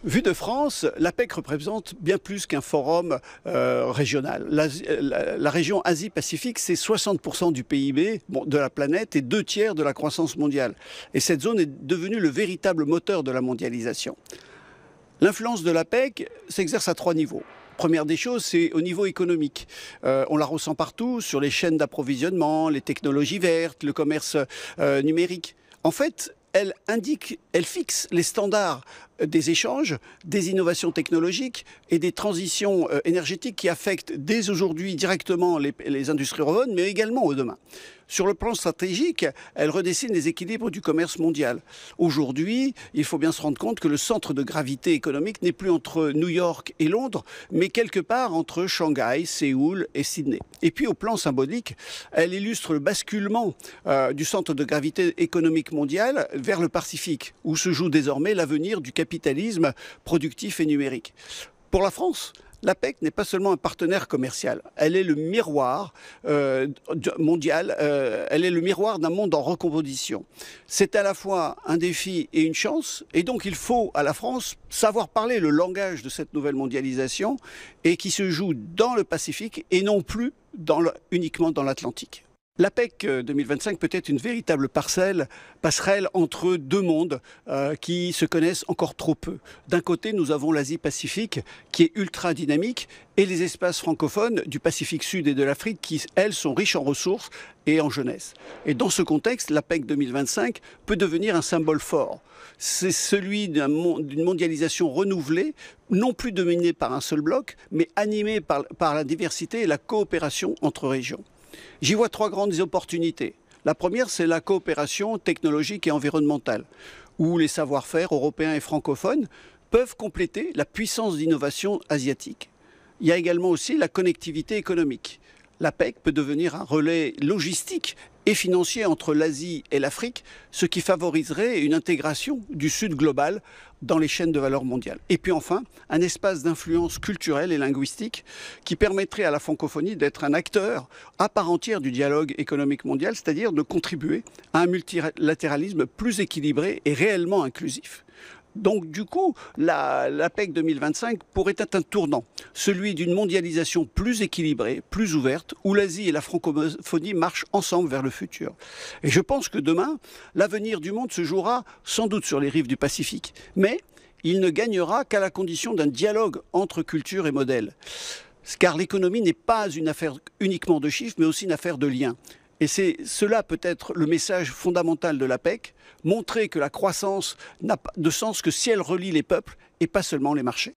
Vu de France, l'APEC représente bien plus qu'un forum régional. La région Asie-Pacifique, c'est 60% du PIB de la planète et 2/3 de la croissance mondiale. Et cette zone est devenue le véritable moteur de la mondialisation. L'influence de l'APEC s'exerce à 3 niveaux. Première des choses, c'est au niveau économique. On la ressent partout, sur les chaînes d'approvisionnement, les technologies vertes, le commerce numérique. En fait, elle fixe les standards des échanges, des innovations technologiques et des transitions énergétiques qui affectent dès aujourd'hui directement les industries revenus, mais également au demain. Sur le plan stratégique, elle redessine les équilibres du commerce mondial. Aujourd'hui, il faut bien se rendre compte que le centre de gravité économique n'est plus entre New York et Londres, mais quelque part entre Shanghai, Séoul et Sydney. Et puis au plan symbolique, elle illustre le basculement du centre de gravité économique mondial vers le Pacifique, où se joue désormais l'avenir du capitalisme productif et numérique. Pour la France, l'APEC n'est pas seulement un partenaire commercial, elle est le miroir mondial, elle est le miroir d'un monde en recomposition. C'est à la fois un défi et une chance, et donc il faut à la France savoir parler le langage de cette nouvelle mondialisation et qui se joue dans le Pacifique et non plus uniquement dans l'Atlantique. L'APEC 2025 peut être une véritable passerelle entre deux mondes qui se connaissent encore trop peu. D'un côté, nous avons l'Asie-Pacifique qui est ultra dynamique et les espaces francophones du Pacifique Sud et de l'Afrique qui, elles, sont riches en ressources et en jeunesse. Et dans ce contexte, l'APEC 2025 peut devenir un symbole fort. C'est celui d'une mondialisation renouvelée, non plus dominée par un seul bloc, mais animée par la diversité et la coopération entre régions. J'y vois 3 grandes opportunités. La première, c'est la coopération technologique et environnementale, où les savoir-faire européens et francophones peuvent compléter la puissance d'innovation asiatique. Il y a également aussi la connectivité économique. L'APEC peut devenir un relais logistique et financier entre l'Asie et l'Afrique, ce qui favoriserait une intégration du Sud global dans les chaînes de valeur mondiales. Et puis enfin, un espace d'influence culturelle et linguistique qui permettrait à la francophonie d'être un acteur à part entière du dialogue économique mondial, c'est-à-dire de contribuer à un multilatéralisme plus équilibré et réellement inclusif. Donc du coup, l'APEC 2025 pourrait être un tournant, celui d'une mondialisation plus équilibrée, plus ouverte, où l'Asie et la francophonie marchent ensemble vers le futur. Et je pense que demain, l'avenir du monde se jouera sans doute sur les rives du Pacifique, mais il ne gagnera qu'à la condition d'un dialogue entre culture et modèles. Car l'économie n'est pas une affaire uniquement de chiffres, mais aussi une affaire de liens. Et c'est cela peut-être le message fondamental de l'APEC, montrer que la croissance n'a de sens que si elle relie les peuples et pas seulement les marchés.